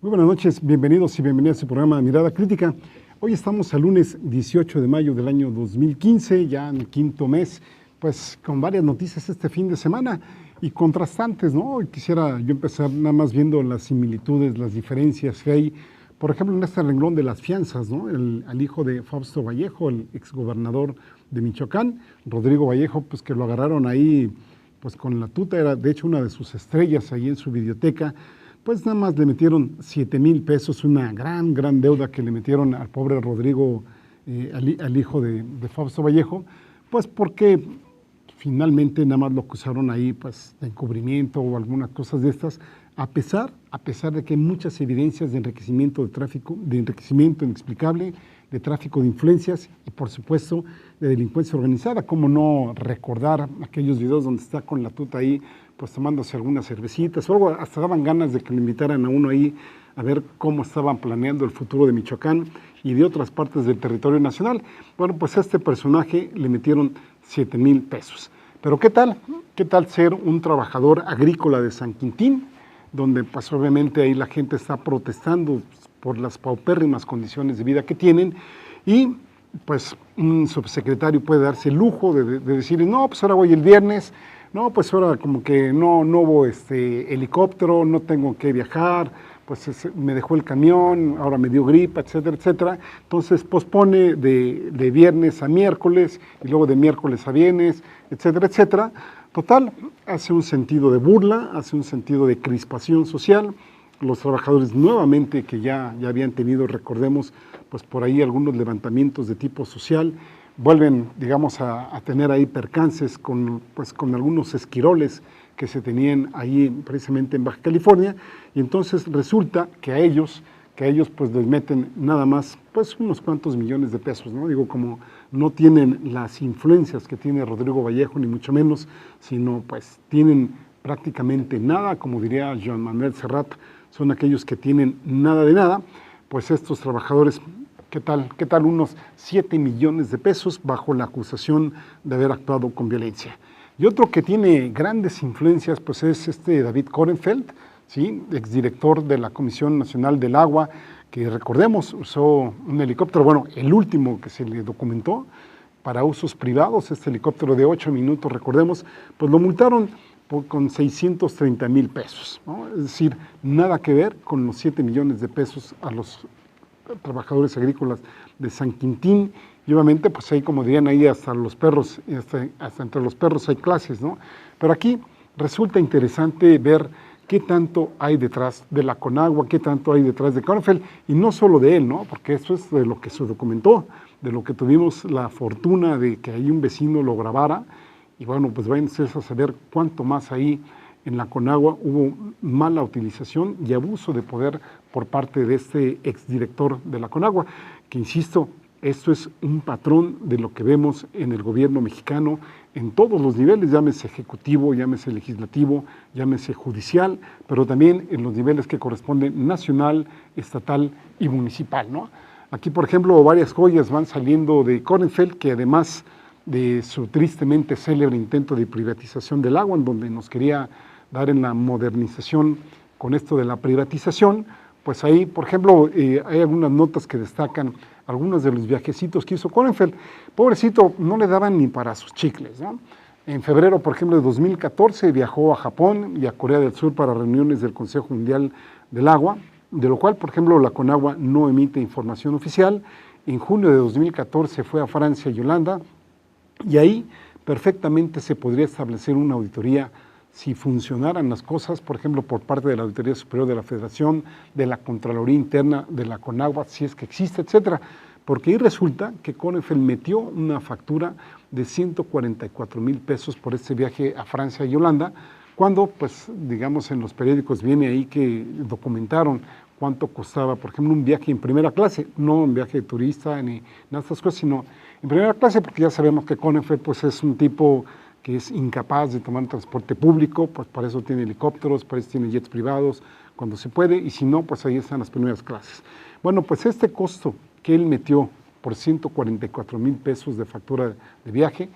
Muy buenas noches, bienvenidos y bienvenidas a su programa Mirada Crítica. Hoy estamos al lunes 18 de mayo del año 2015, ya en el quinto mes, pues con varias noticias este fin de semana y contrastantes, ¿no? Hoy quisiera yo empezar nada más viendo las similitudes, las diferencias que hay, por ejemplo, en este renglón de las fianzas, ¿no? Al hijo de Fausto Vallejo, el exgobernador de Michoacán, Rodrigo Vallejo, pues que lo agarraron ahí, pues con la tuta, era de hecho una de sus estrellas ahí en su videoteca. Pues nada más le metieron 7,000 pesos, una gran deuda que le metieron al pobre Rodrigo, al hijo de Fausto Vallejo, pues porque finalmente nada más lo acusaron ahí pues, de encubrimiento o algunas cosas de estas, a pesar de que hay muchas evidencias de enriquecimiento de tráfico, de enriquecimiento inexplicable, de tráfico de influencias y por supuesto de delincuencia organizada. Cómo no recordar aquellos videos donde está con la tuta ahí, pues tomándose algunas cervecitas, o algo, hasta daban ganas de que le invitaran a uno ahí a ver cómo estaban planeando el futuro de Michoacán y de otras partes del territorio nacional. Bueno, pues a este personaje le metieron 7,000 pesos. Pero ¿qué tal? ¿Qué tal ser un trabajador agrícola de San Quintín, donde pues obviamente ahí la gente está protestando por las paupérrimas condiciones de vida que tienen y pues un subsecretario puede darse el lujo de decir, no, pues ahora voy el viernes, no, pues ahora como que no hubo helicóptero, no tengo que viajar, pues me dejó el camión, ahora me dio gripa, etcétera, etcétera. Entonces pospone de viernes a miércoles y luego de miércoles a viernes, etcétera, etcétera. Total, hace un sentido de burla, hace un sentido de crispación social. Los trabajadores nuevamente que ya habían tenido, recordemos, pues por ahí algunos levantamientos de tipo social, vuelven, digamos, a tener ahí percances con algunos esquiroles que se tenían ahí precisamente en Baja California, y entonces resulta que a ellos pues les meten nada más pues unos cuantos millones de pesos, ¿no? Digo, como no tienen las influencias que tiene Rodrigo Vallejo, ni mucho menos, sino pues tienen prácticamente nada, como diría Joan Manuel Serrat, son aquellos que tienen nada de nada, pues estos trabajadores, ¿qué tal unos 7 millones de pesos bajo la acusación de haber actuado con violencia? Y otro que tiene grandes influencias, pues es David Kohrenfeld, ¿sí? Exdirector de la Comisión Nacional del Agua, que recordemos usó un helicóptero, bueno, el último que se le documentó para usos privados, este helicóptero de 8 minutos, recordemos, pues lo multaron con 630,000 pesos, ¿no? Es decir, nada que ver con los 7 millones de pesos a los trabajadores agrícolas de San Quintín, y obviamente pues ahí como dirían ahí hasta los perros, hasta entre los perros hay clases, ¿no? Pero aquí resulta interesante ver qué tanto hay detrás de la Conagua, qué tanto hay detrás de Kohrenfeld, y no solo de él, ¿no? Porque eso es de lo que se documentó, de lo que tuvimos la fortuna de que ahí un vecino lo grabara, y bueno, pues vayan ustedes a saber cuánto más ahí en la Conagua hubo mala utilización y abuso de poder por parte de este exdirector de la Conagua, que insisto, esto es un patrón de lo que vemos en el gobierno mexicano en todos los niveles, llámese ejecutivo, llámese legislativo, llámese judicial, pero también en los niveles que corresponden nacional, estatal y municipal, ¿no? Aquí, por ejemplo, varias joyas van saliendo de Kohrenfeld, que además de su tristemente célebre intento de privatización del agua, en donde nos quería dar en la modernización con esto de la privatización, pues ahí, por ejemplo, hay algunas notas que destacan algunos de los viajecitos que hizo Kohrenfeld. Pobrecito, no le daban ni para sus chicles, ¿no? En febrero, por ejemplo, de 2014 viajó a Japón y a Corea del Sur para reuniones del Consejo Mundial del Agua, de lo cual, por ejemplo, la Conagua no emite información oficial. En junio de 2014 fue a Francia y Holanda, y ahí perfectamente se podría establecer una auditoría si funcionaran las cosas, por ejemplo, por parte de la Auditoría Superior de la Federación, de la Contraloría Interna de la Conagua, si es que existe, etcétera. Porque ahí resulta que Kohrenfeld metió una factura de 144,000 pesos por este viaje a Francia y Holanda, cuando, pues, digamos, en los periódicos viene ahí que documentaron cuánto costaba, por ejemplo, un viaje en primera clase, no un viaje de turista ni nada de estas cosas, sino en primera clase, porque ya sabemos que Kohrenfeld pues, es un tipo que es incapaz de tomar transporte público, pues para eso tiene helicópteros, para eso tiene jets privados, cuando se puede, y si no, pues ahí están las primeras clases. Bueno, pues este costo que él metió por 144,000 pesos de factura de viaje,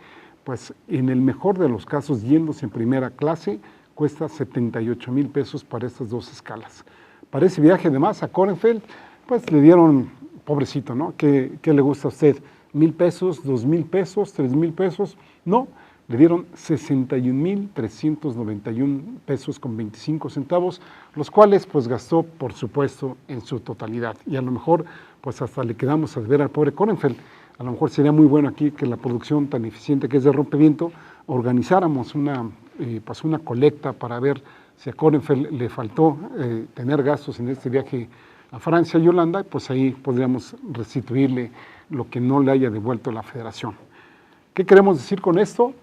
pues en el mejor de los casos, yéndose en primera clase, cuesta 78,000 pesos para estas dos escalas. para ese viaje de más a Kornfeld, pues le dieron, pobrecito, ¿no? ¿Qué le gusta a usted? ¿1,000 pesos, 2,000 pesos, 3,000 pesos? No, le dieron 61,391 pesos con 25 centavos, los cuales pues gastó, por supuesto, en su totalidad. Y a lo mejor pues hasta le quedamos a ver al pobre Kornfeld. A lo mejor sería muy bueno aquí que la producción tan eficiente que es de Rompeviento organizáramos una colecta para ver si a Kornfeld le faltó tener gastos en este viaje a Francia y Holanda, pues ahí podríamos restituirle lo que no le haya devuelto la Federación. ¿Qué queremos decir con esto?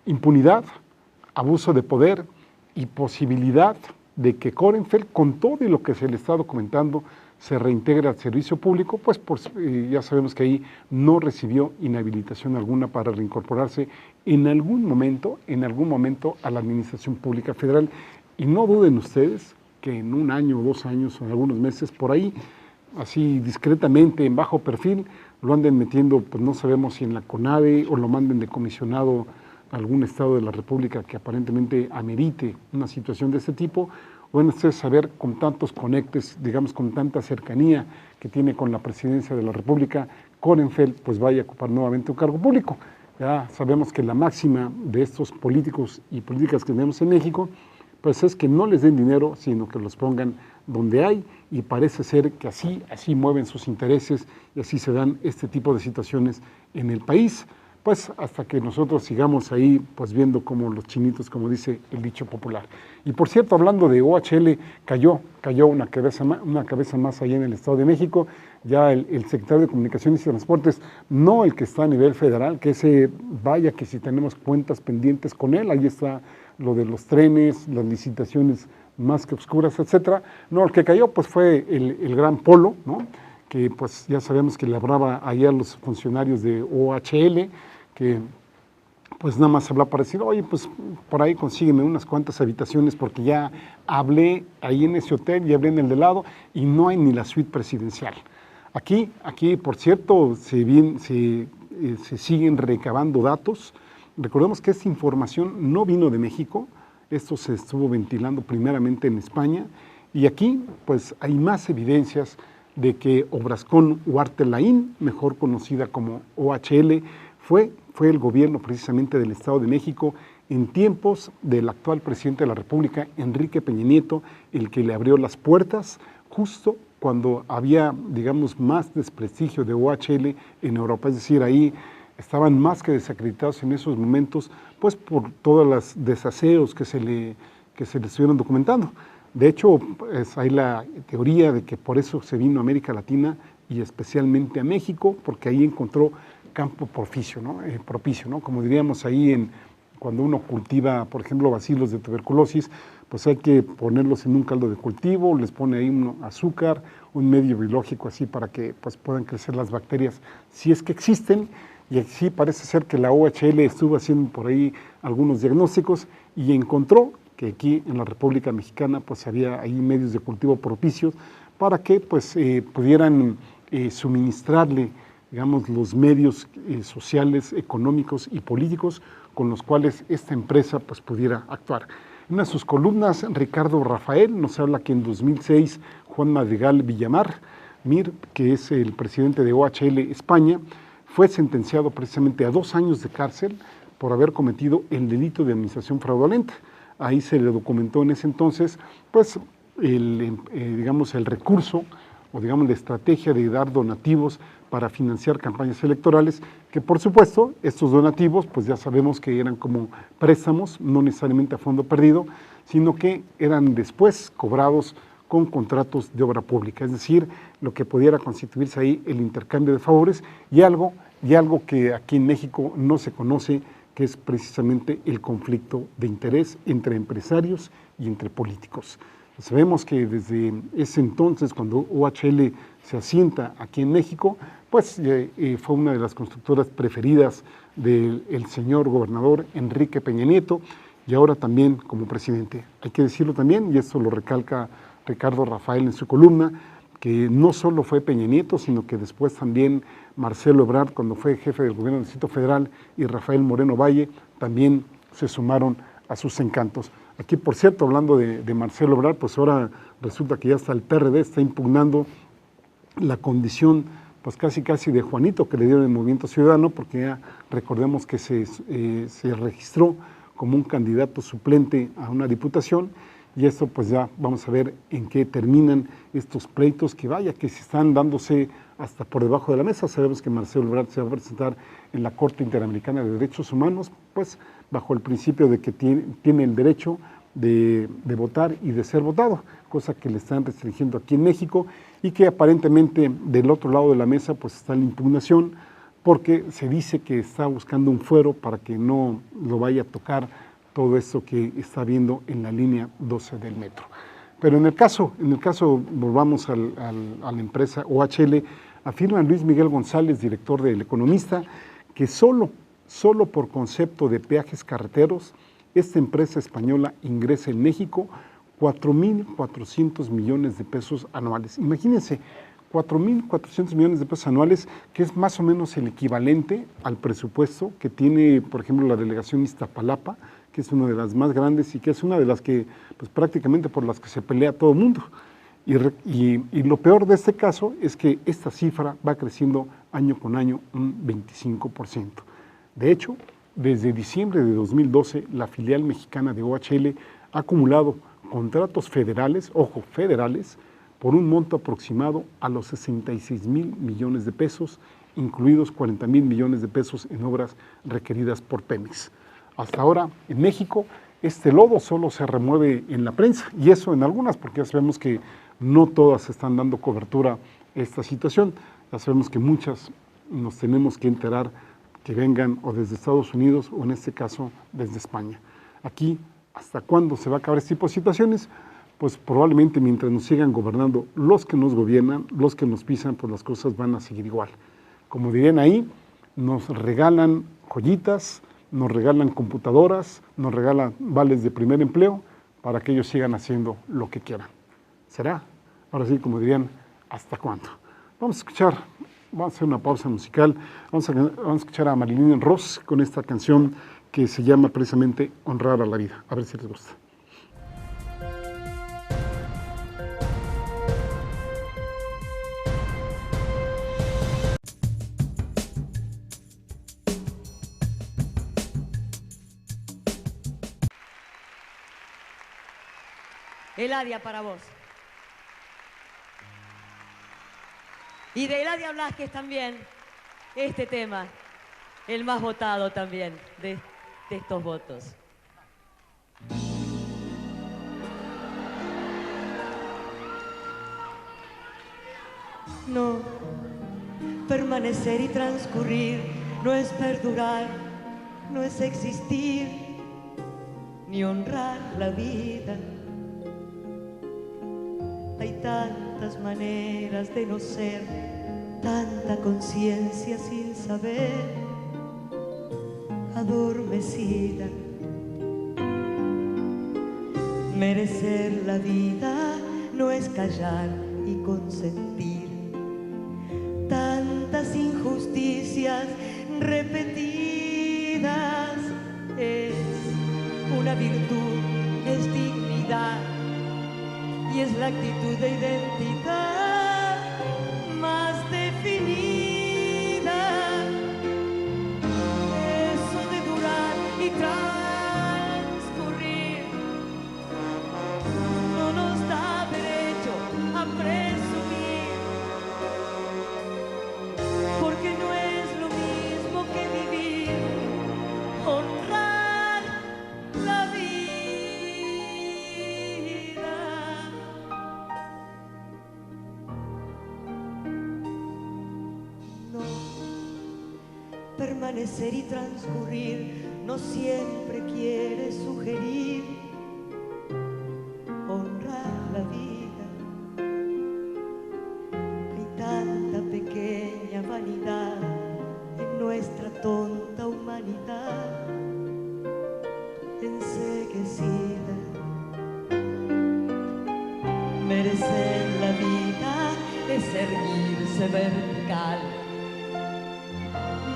Impunidad, abuso de poder y posibilidad de que Kornfeld, con todo y lo que se le está documentando, se reintegre al servicio público, pues ya sabemos que ahí no recibió inhabilitación alguna para reincorporarse en algún momento a la Administración Pública Federal. Y no duden ustedes que en 1 año, 2 años o en algunos meses por ahí, así discretamente, en bajo perfil, lo anden metiendo, pues no sabemos si en la CONADE o lo manden de comisionado a algún estado de la República que aparentemente amerite una situación de este tipo. Bueno, ustedes saber con tantos conectes, digamos con tanta cercanía que tiene con la presidencia de la República, Kornfeld pues vaya a ocupar nuevamente un cargo público. Ya sabemos que la máxima de estos políticos y políticas que tenemos en México, pues es que no les den dinero, sino que los pongan donde hay, y parece ser que así mueven sus intereses y así se dan este tipo de situaciones en el país, pues hasta que nosotros sigamos ahí pues viendo como los chinitos, como dice el dicho popular. Y por cierto, hablando de OHL, cayó una cabeza más allá en el Estado de México. Ya el secretario de Comunicaciones y Transportes, no el que está a nivel federal, que ese, vaya que si tenemos cuentas pendientes con él, ahí está lo de los trenes, las licitaciones más que oscuras, etcétera. No, el que cayó pues fue el gran Polo, ¿no? Que pues ya sabemos que le hablaba ahí a los funcionarios de OHL, que pues nada más hablaba para decir, oye, pues por ahí consígueme unas cuantas habitaciones porque ya hablé ahí en ese hotel y hablé en el de lado y no hay ni la suite presidencial. Aquí por cierto, se siguen recabando datos. Recordemos que esta información no vino de México, esto se estuvo ventilando primeramente en España, y aquí pues hay más evidencias de que Obrazcón Huarte Laín, mejor conocida como OHL, fue el gobierno precisamente del Estado de México en tiempos del actual presidente de la República, Enrique Peña Nieto, el que le abrió las puertas justo cuando había, digamos, más desprestigio de OHL en Europa. Es decir, ahí estaban más que desacreditados en esos momentos, pues por todos los desaseos que se le estuvieron documentando. De hecho, pues, hay la teoría de que por eso se vino a América Latina y especialmente a México, porque ahí encontró campo propicio, ¿no? Como diríamos ahí cuando uno cultiva, por ejemplo, bacilos de tuberculosis, pues hay que ponerlos en un caldo de cultivo, les pone ahí un azúcar, un medio biológico así para que pues, puedan crecer las bacterias, si es que existen. Y así parece ser que la OHL estuvo haciendo por ahí algunos diagnósticos y encontró que aquí en la República Mexicana pues había ahí medios de cultivo propicios para que pues pudieran suministrarle, digamos, los medios sociales, económicos y políticos con los cuales esta empresa pues pudiera actuar. En una de sus columnas, Ricardo Rafael nos habla que en 2006 Juan Madrigal Villamar, que es el presidente de OHL España, fue sentenciado precisamente a 2 años de cárcel por haber cometido el delito de administración fraudulenta. Ahí se le documentó en ese entonces, pues, digamos, el recurso o digamos la estrategia de dar donativos para financiar campañas electorales, que por supuesto estos donativos, pues ya sabemos que eran como préstamos, no necesariamente a fondo perdido, sino que eran después cobrados con contratos de obra pública, es decir, lo que pudiera constituirse ahí el intercambio de favores y algo que aquí en México no se conoce, que es precisamente el conflicto de interés entre empresarios y entre políticos. Sabemos que desde ese entonces, cuando OHL se asienta aquí en México, pues fue una de las constructoras preferidas del señor gobernador Enrique Peña Nieto y ahora también como presidente. Hay que decirlo también, y esto lo recalca Ricardo Rafael en su columna, que no solo fue Peña Nieto, sino que después también Marcelo Ebrard, cuando fue jefe del gobierno del Distrito Federal, y Rafael Moreno Valle, también se sumaron a sus encantos. Aquí, por cierto, hablando de Marcelo Ebrard, pues ahora resulta que ya hasta el PRD está impugnando la condición, pues casi de Juanito que le dieron el Movimiento Ciudadano, porque ya recordemos que se registró como un candidato suplente a una diputación, y esto pues ya vamos a ver en qué terminan estos pleitos que vaya, que se están dándose hasta por debajo de la mesa. Sabemos que Marcelo Ebrard se va a presentar en la Corte Interamericana de Derechos Humanos, pues bajo el principio de que tiene el derecho de votar y de ser votado, cosa que le están restringiendo aquí en México, y que aparentemente del otro lado de la mesa pues está la impugnación, porque se dice que está buscando un fuero para que no lo vaya a tocar todo esto que está viendo en la línea 12 del metro. Pero en el caso volvamos a la empresa OHL, afirma Luis Miguel González, director del Economista, que solo por concepto de peajes carreteros, esta empresa española ingresa en México 4.400 millones de pesos anuales. Imagínense, 4.400 millones de pesos anuales, que es más o menos el equivalente al presupuesto que tiene, por ejemplo, la delegación Iztapalapa, que es una de las más grandes y que es una de las que, pues prácticamente por las que se pelea todo el mundo. Y lo peor de este caso es que esta cifra va creciendo año con año un 25%. De hecho, desde diciembre de 2012, la filial mexicana de OHL ha acumulado contratos federales, ojo, federales, por un monto aproximado a los 66,000 millones de pesos, incluidos 40,000 millones de pesos en obras requeridas por Pemex. Hasta ahora, en México, este lodo solo se remueve en la prensa, y eso en algunas, porque ya sabemos que no todas están dando cobertura a esta situación. Ya sabemos que muchas nos tenemos que enterar que vengan o desde Estados Unidos o en este caso desde España. Aquí, ¿hasta cuándo se va a acabar este tipo de situaciones? Pues probablemente mientras nos sigan gobernando los que nos gobiernan, los que nos pisan, pues las cosas van a seguir igual. Como dirían ahí, nos regalan joyitas, nos regalan computadoras, nos regalan vales de primer empleo para que ellos sigan haciendo lo que quieran. ¿Será? Ahora sí, como dirían, ¿hasta cuándo? Vamos a hacer una pausa musical, vamos a escuchar a Marilyn Ross con esta canción que se llama precisamente Honrar a la Vida. A ver si les gusta. Eladia para vos. Y de Eladia Blasquez también, este tema, el más votado también de estos votos. No, permanecer y transcurrir no es perdurar, no es existir, ni honrar la vida. Hay tantas maneras de no ser, tanta conciencia sin saber, adormecida. Merecer la vida no es callar y consentir tantas injusticias repetidas. Es una virtud, es dignidad, y es la actitud de identidad más definida. Eso de durar y transcurrir no nos da derecho a presumir, porque no es lo mismo que vivir, honrar la vida. Permanecer y transcurrir no siempre quiere sugerir honrar la vida. Hay tanta pequeña vanidad en nuestra tonta humanidad enceguecida. Merecer la vida es erguirse vertical,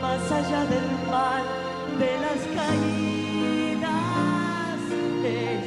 más allá del mal de las caídas, es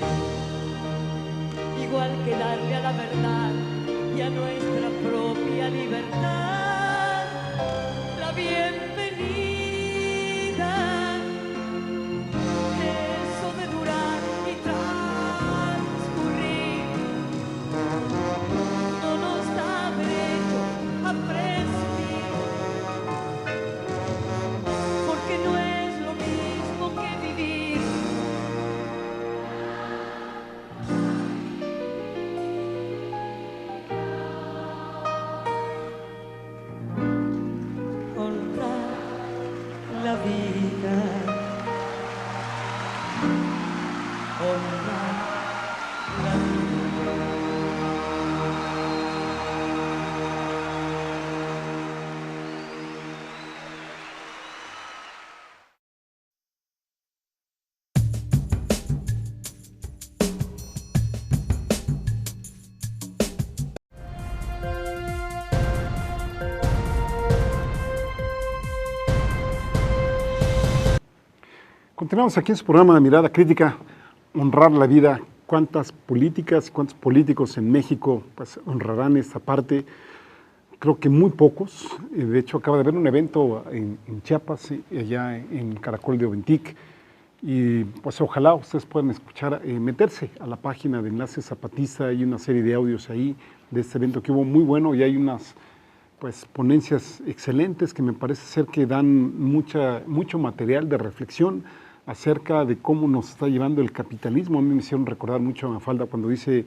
Continuamos aquí en su programa Mirada Crítica, honrar la vida. ¿Cuántas políticas, cuántos políticos en México pues, honrarán esta parte? Creo que muy pocos. De hecho, acaba de haber un evento en Chiapas, allá en Caracol de Oventic, y pues ojalá ustedes puedan escuchar, meterse a la página de Enlace Zapatista. Hay una serie de audios ahí de este evento que hubo muy bueno, y hay unas pues ponencias excelentes que me parece ser que dan mucho material de reflexión acerca de cómo nos está llevando el capitalismo. A mí me hicieron recordar mucho a Mafalda cuando dice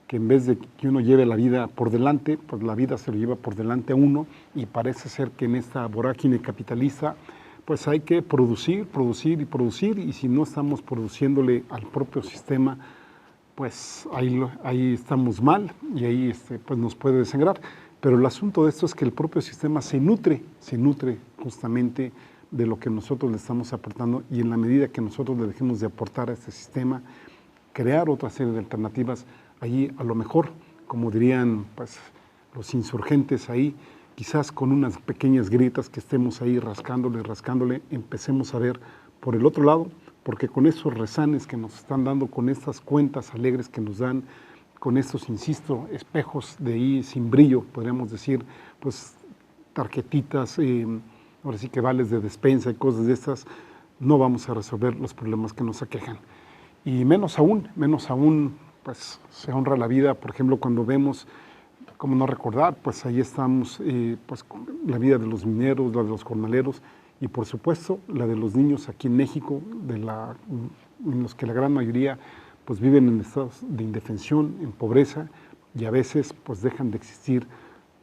que en vez de que uno lleve la vida por delante, pues la vida se lo lleva por delante a uno, y parece ser que en esta vorágine capitalista pues hay que producir, producir y producir, y si no estamos produciéndole al propio sistema, pues ahí estamos mal, y ahí pues nos puede desangrar. Pero el asunto de esto es que el propio sistema se nutre justamente de lo que nosotros le estamos aportando, y en la medida que nosotros le dejemos de aportar a este sistema, crear otra serie de alternativas, allí a lo mejor, como dirían pues, los insurgentes ahí, quizás con unas pequeñas grietas que estemos ahí rascándole, empecemos a ver por el otro lado, porque con esos rezanes que nos están dando, con estas cuentas alegres que nos dan, con estos, insisto, espejos de ahí sin brillo, podríamos decir, pues tarjetitas, ahora sí que vales de despensa y cosas de estas, no vamos a resolver los problemas que nos aquejan. Y menos aún, pues se honra la vida, por ejemplo, cuando vemos, como no recordar, pues ahí estamos, pues la vida de los mineros, la de los jornaleros, y por supuesto la de los niños aquí en México, en los que la gran mayoría pues viven en estados de indefensión, en pobreza, y a veces pues dejan de existir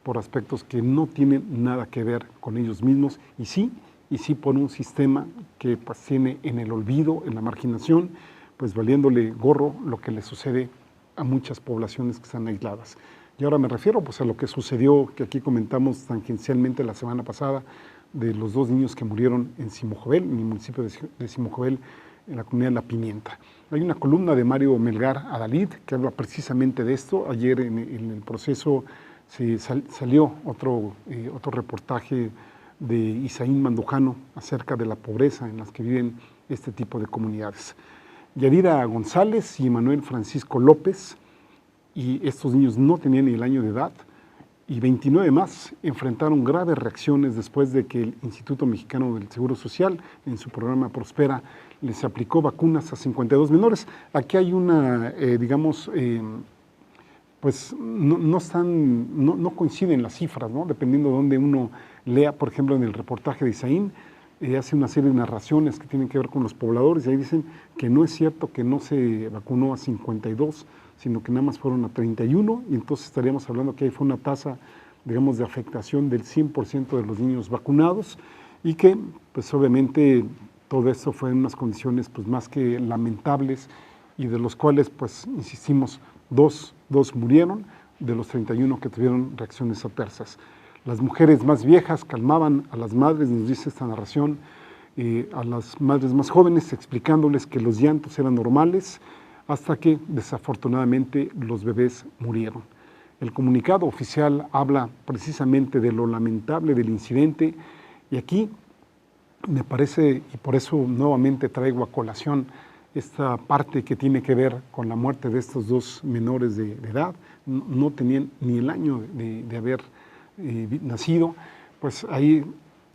por aspectos que no tienen nada que ver con ellos mismos, y sí por un sistema que pues tiene en el olvido, en la marginación, pues valiéndole gorro lo que le sucede a muchas poblaciones que están aisladas. Y ahora me refiero pues a lo que sucedió, que aquí comentamos tangencialmente la semana pasada, de los 2 niños que murieron en Simojovel, en el municipio de Simojovel, en la comunidad de La Pimienta. Hay una columna de Mario Melgar Adalid que habla precisamente de esto. Ayer en el proceso salió otro reportaje de Isaín Mandujano acerca de la pobreza en las que viven este tipo de comunidades. Yadira González y Manuel Francisco López, y estos niños no tenían ni el año de edad, y 29 más enfrentaron graves reacciones después de que el Instituto Mexicano del Seguro Social, en su programa Prospera, les aplicó vacunas a 52 menores. Aquí hay una, pues no coinciden las cifras, ¿no? Dependiendo de dónde uno lea. Por ejemplo, en el reportaje de Isaín, hace una serie de narraciones que tienen que ver con los pobladores, y ahí dicen que no es cierto que no se vacunó a 52, sino que nada más fueron a 31, y entonces estaríamos hablando que ahí fue una tasa, digamos, de afectación del 100% de los niños vacunados, y que, pues obviamente, todo esto fue en unas condiciones pues más que lamentables, y de los cuales, pues, insistimos, dos murieron, de los 31 que tuvieron reacciones adversas. Las mujeres más viejas calmaban a las madres, nos dice esta narración, a las madres más jóvenes, explicándoles que los llantos eran normales, hasta que desafortunadamente los bebés murieron. El comunicado oficial habla precisamente de lo lamentable del incidente, y aquí me parece, y por eso nuevamente traigo a colación esta parte que tiene que ver con la muerte de estos 2 menores de edad, no tenían ni el año de haber nacido, pues ahí,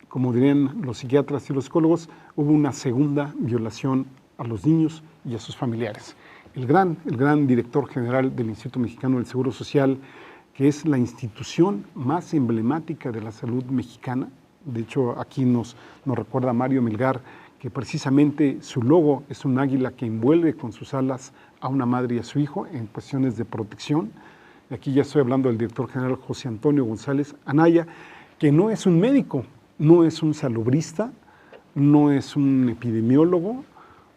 como dirían los psiquiatras y los psicólogos, hubo una segunda violación a los niños y a sus familiares. El gran director general del Instituto Mexicano del Seguro Social, que es la institución más emblemática de la salud mexicana. De hecho, aquí nos recuerda Mario Melgar que precisamente su logo es un águila que envuelve con sus alas a una madre y a su hijo en cuestiones de protección. Aquí ya estoy hablando del director general José Antonio González Anaya, que no es un médico, no es un salubrista, no es un epidemiólogo,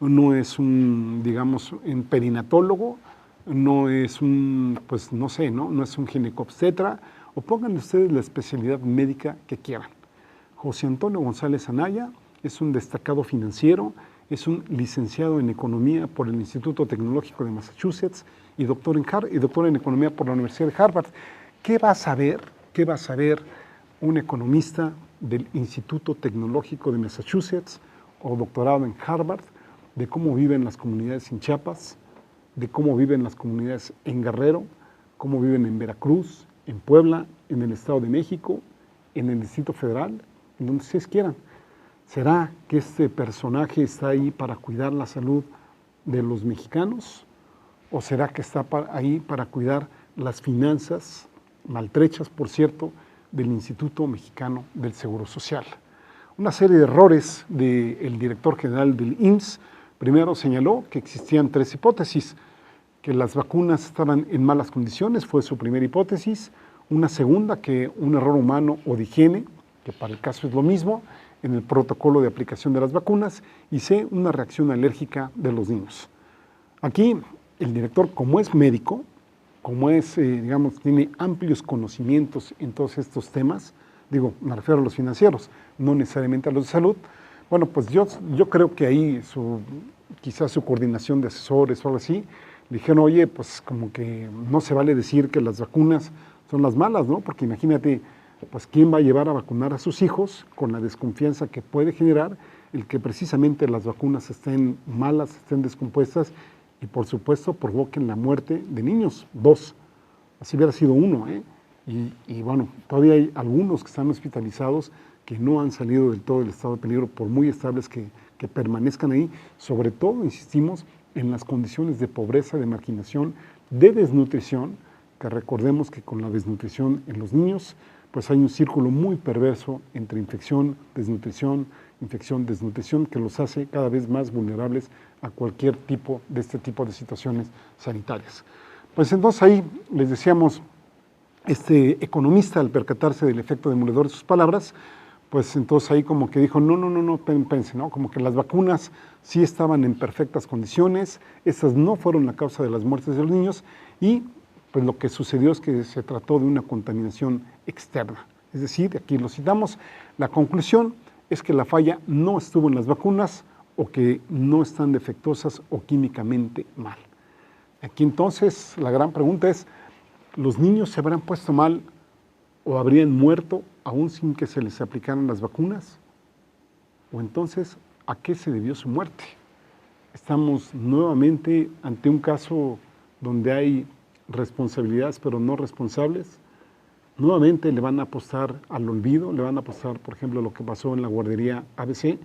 no es un, digamos, un perinatólogo, no es un, pues no sé, no es un ginecobstetra, o pónganle ustedes la especialidad médica que quieran. José Antonio González Anaya es un destacado financiero, es un licenciado en Economía por el Instituto Tecnológico de Massachusetts y doctor en Economía por la Universidad de Harvard. ¿Qué va a saber un economista del Instituto Tecnológico de Massachusetts o doctorado en Harvard de cómo viven las comunidades en Chiapas, de cómo viven las comunidades en Guerrero, cómo viven en Veracruz, en Puebla, en el Estado de México, en el Distrito Federal, en donde ustedes quieran? ¿Será que este personaje está ahí para cuidar la salud de los mexicanos? ¿O será que está ahí para cuidar las finanzas, maltrechas, por cierto, del Instituto Mexicano del Seguro Social? Una serie de errores del director general del IMSS. Primero señaló que existían 3 hipótesis, que las vacunas estaban en malas condiciones, fue su primera hipótesis. Una segunda, que un error humano o de higiene, que para el caso es lo mismo, en el protocolo de aplicación de las vacunas. Y C, una reacción alérgica de los niños. Aquí el director, como es médico, como es, digamos, tiene amplios conocimientos en todos estos temas, digo, me refiero a los financieros, no necesariamente a los de salud. Bueno, pues yo creo que ahí quizás su coordinación de asesores o algo así, dijeron, oye, pues como que no se vale decir que las vacunas son las malas, ¿no? Porque imagínate, pues quién va a llevar a vacunar a sus hijos con la desconfianza que puede generar el que precisamente las vacunas estén malas, estén descompuestas y por supuesto provoquen la muerte de niños, 2. Así hubiera sido 1, ¿eh? Y bueno, todavía hay algunos que están hospitalizados que no han salido del todo del estado de peligro, por muy estables que permanezcan ahí. Sobre todo, insistimos, en las condiciones de pobreza, de marginación, de desnutrición, que recordemos que con la desnutrición en los niños, pues hay un círculo muy perverso entre infección, desnutrición, infección, desnutrición, que los hace cada vez más vulnerables a cualquier tipo de situaciones sanitarias. Pues entonces ahí les decíamos, este economista, al percatarse del efecto demoledor de sus palabras, pues entonces ahí como que dijo, no, pense, ¿no? Como que las vacunas sí estaban en perfectas condiciones, esas no fueron la causa de las muertes de los niños, y pues lo que sucedió es que se trató de una contaminación externa. Es decir, aquí lo citamos, la conclusión es que la falla no estuvo en las vacunas o que no están defectuosas o químicamente mal. Aquí entonces la gran pregunta es, ¿los niños se habrán puesto mal o habrían muerto aún sin que se les aplicaran las vacunas? ¿O entonces a qué se debió su muerte? Estamos nuevamente ante un caso donde hay responsabilidades pero no responsables. Nuevamente le van a apostar al olvido, le van a apostar, por ejemplo, lo que pasó en la guardería ABC,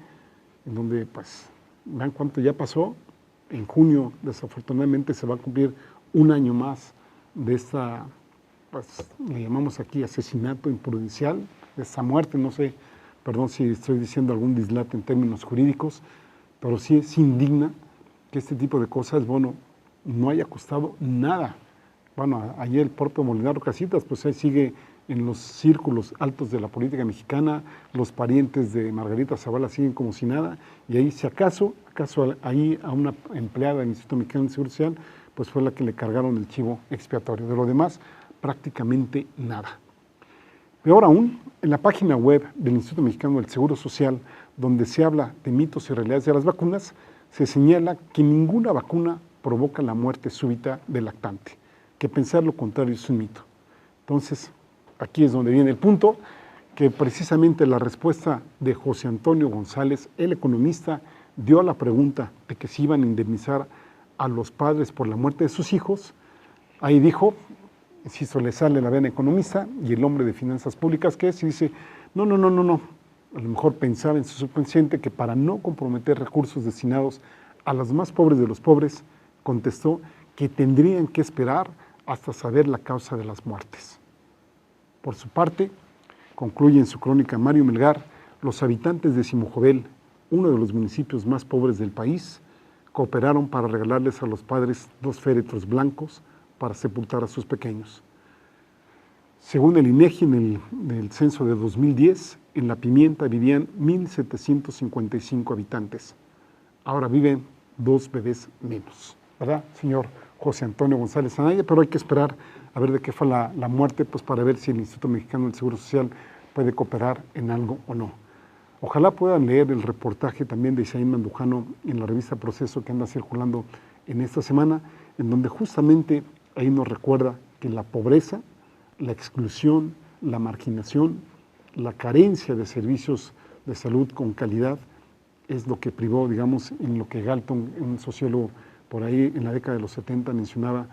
en donde, pues, vean cuánto ya pasó. En junio, desafortunadamente, se va a cumplir 1 año más de esta, pues, le llamamos aquí asesinato imprudencial, de esta muerte. No sé, perdón si estoy diciendo algún dislate en términos jurídicos, pero sí es indigna que este tipo de cosas, bueno, no haya costado nada. Bueno, ayer el propio Molinaro Casitas, pues ahí sigue en los círculos altos de la política mexicana, los parientes de Margarita Zavala siguen como si nada, y ahí si acaso ahí a una empleada del Instituto Mexicano de Seguro Social, pues fue la que le cargaron el chivo expiatorio. De lo demás, prácticamente nada. Peor aún, en la página web del Instituto Mexicano del Seguro Social, donde se habla de mitos y realidades de las vacunas, se señala que ninguna vacuna provoca la muerte súbita del lactante, que pensar lo contrario es un mito. Entonces, aquí es donde viene el punto, que precisamente la respuesta de José Antonio González, el economista, dio a la pregunta de que se iban a indemnizar a los padres por la muerte de sus hijos. Ahí dijo, si se le sale la vena economista y el hombre de finanzas públicas que es, y dice, no, a lo mejor pensaba en su subconsciente que para no comprometer recursos destinados a los más pobres de los pobres, contestó que tendrían que esperar hasta saber la causa de las muertes. Por su parte, concluye en su crónica Mario Melgar, los habitantes de Simojovel, uno de los municipios más pobres del país, cooperaron para regalarles a los padres 2 féretros blancos para sepultar a sus pequeños. Según el INEGI, en el censo de 2010, en La Pimienta vivían 1,755 habitantes. Ahora viven 2 bebés menos, ¿verdad, señor José Antonio González Anaya? Pero hay que esperar a ver de qué fue la muerte, pues para ver si el Instituto Mexicano del Seguro Social puede cooperar en algo o no. Ojalá puedan leer el reportaje también de Isaín Mandujano en la revista Proceso que anda circulando en esta semana, en donde justamente ahí nos recuerda que la pobreza, la exclusión, la marginación, la carencia de servicios de salud con calidad es lo que privó, digamos, en lo que Galton, un sociólogo por ahí en la década de los 70 mencionaba,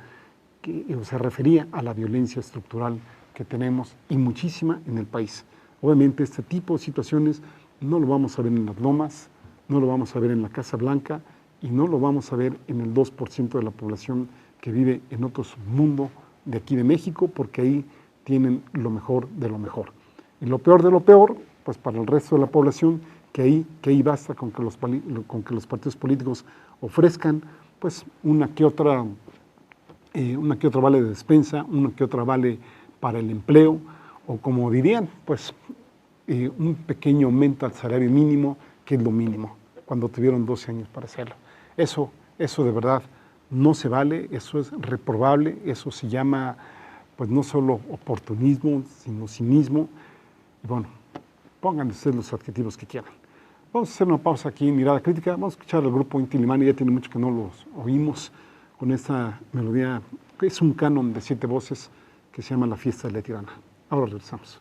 que se refería a la violencia estructural que tenemos y muchísima en el país. Obviamente este tipo de situaciones no lo vamos a ver en las lomas, no lo vamos a ver en la Casa Blanca y no lo vamos a ver en el 2% de la población que vive en otros mundos de aquí de México, porque ahí tienen lo mejor de lo mejor. Y lo peor de lo peor, pues para el resto de la población, que ahí basta con que los partidos políticos ofrezcan pues una que otra vale de despensa, una que otra vale para el empleo, o como dirían, pues un pequeño aumento al salario mínimo, que es lo mínimo, cuando tuvieron 12 años para hacerlo. Eso de verdad no se vale, eso es reprobable, eso se llama pues no solo oportunismo, sino cinismo. Y bueno, pónganle ustedes los adjetivos que quieran. Vamos a hacer una pausa aquí en Mirada Crítica, vamos a escuchar al grupo Inti Illimani, ya tiene mucho que no los oímos, con esta melodía, que es un canon de 7 voces, que se llama La Fiesta de la Tirana. Ahora regresamos.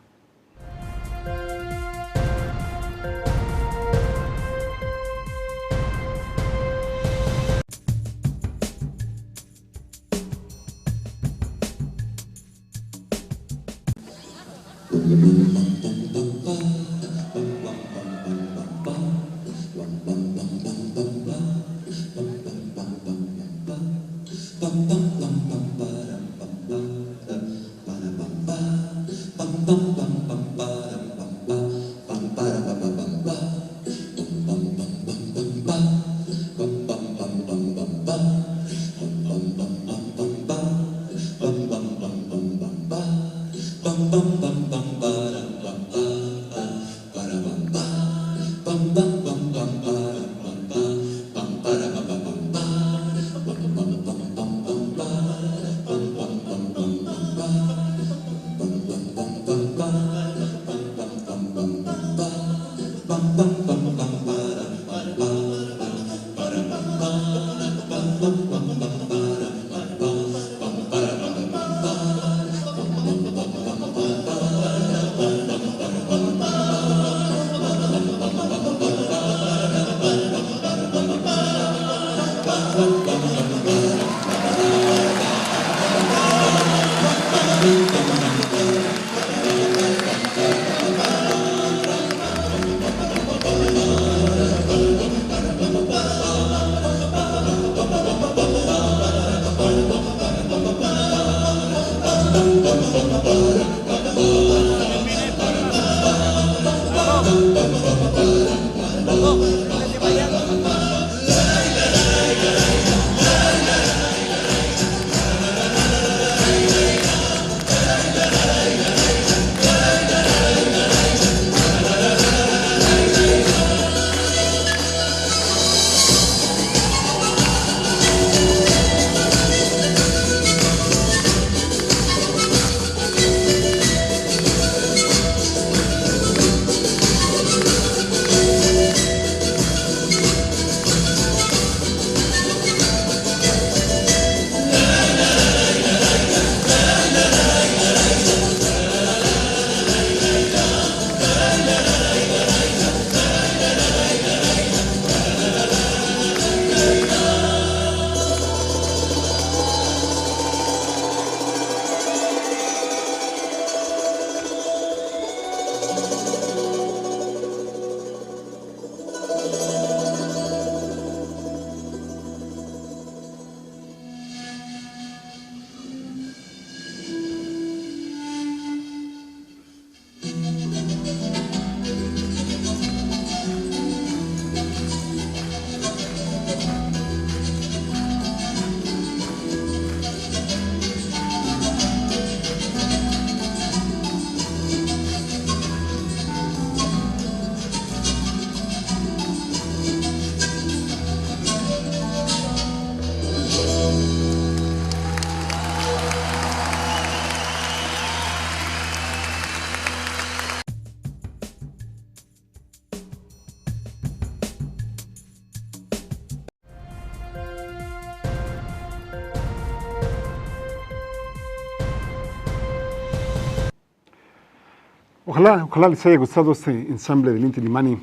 Ojalá les haya gustado este ensamble del Inti Illimani.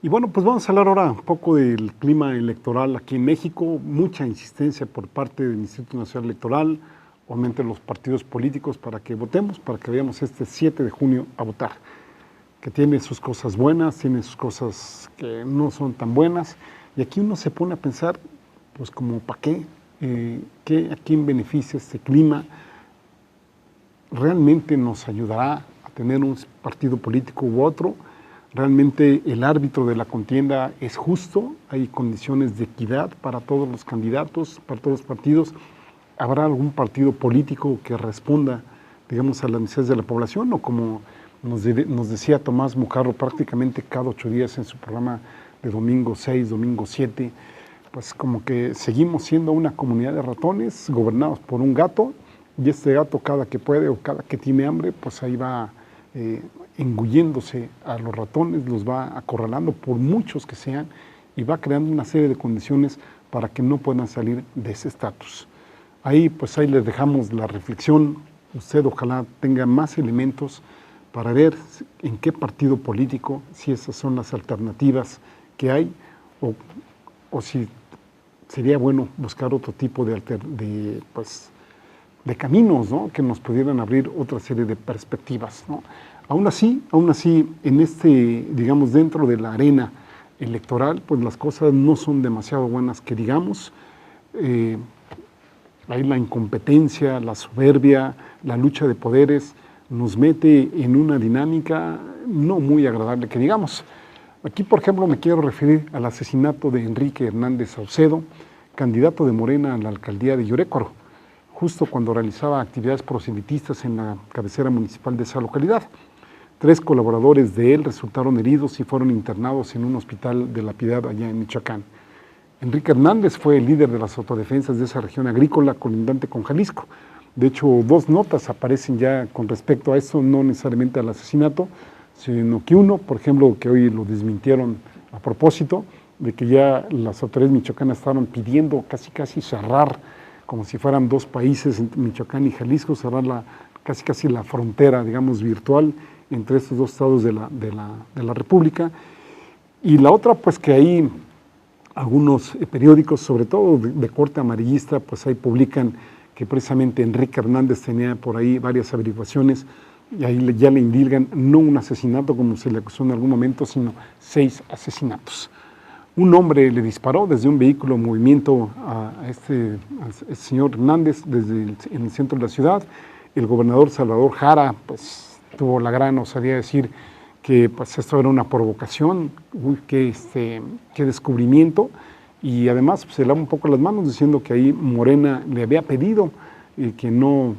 Y bueno, pues vamos a hablar ahora un poco del clima electoral aquí en México. Mucha insistencia por parte del Instituto Nacional Electoral, obviamente los partidos políticos para que votemos, para que vayamos este 7 de junio a votar. Que tiene sus cosas buenas, tiene sus cosas que no son tan buenas. Y aquí uno se pone a pensar, pues como para qué, a quién beneficia este clima. ¿Realmente nos ayudará a tener un partido político u otro? ¿Realmente el árbitro de la contienda es justo? ¿Hay condiciones de equidad para todos los candidatos, para todos los partidos? ¿Habrá algún partido político que responda, digamos, a las necesidades de la población? O como nos decía Tomás Mucarro prácticamente cada 8 días en su programa de domingo 6, domingo 7, pues como que seguimos siendo una comunidad de ratones gobernados por un gato, y este gato cada que puede o cada que tiene hambre, pues ahí va engulléndose a los ratones, los va acorralando por muchos que sean y va creando una serie de condiciones para que no puedan salir de ese estatus. Ahí les dejamos la reflexión. Usted ojalá tenga más elementos para ver en qué partido político, si esas son las alternativas que hay o si sería bueno buscar otro tipo de caminos, ¿no?, que nos pudieran abrir otra serie de perspectivas, ¿no? Aún así, en digamos, dentro de la arena electoral, pues las cosas no son demasiado buenas que digamos. Ahí la incompetencia, la soberbia, la lucha de poderes nos mete en una dinámica no muy agradable que digamos. Aquí, por ejemplo, me quiero referir al asesinato de Enrique Hernández Saucedo, candidato de Morena a la alcaldía de Yurécuaro, justo cuando realizaba actividades proselitistas en la cabecera municipal de esa localidad. 3 colaboradores de él resultaron heridos y fueron internados en un hospital de La Piedad allá en Michoacán. Enrique Hernández fue el líder de las autodefensas de esa región agrícola colindante con Jalisco. De hecho, 2 notas aparecen ya con respecto a eso, no necesariamente al asesinato, sino que uno, por ejemplo, que hoy lo desmintieron a propósito, de que ya las autoridades michoacanas estaban pidiendo casi cerrar, como si fueran 2 países, Michoacán y Jalisco, cerrar casi la frontera, digamos, virtual entre estos 2 estados de la República. Y la otra, pues que ahí algunos periódicos, sobre todo de corte amarillista, pues ahí publican que precisamente Enrique Hernández tenía por ahí varias averiguaciones, y ahí ya le indilgan no un asesinato como se le acusó en algún momento, sino 6 asesinatos. Un hombre le disparó desde un vehículo en movimiento a este señor Hernández en el centro de la ciudad. El gobernador Salvador Jara pues tuvo la gran osadía de decir que pues esto era una provocación, qué descubrimiento, y además pues, se lava un poco las manos diciendo que ahí Morena le había pedido que no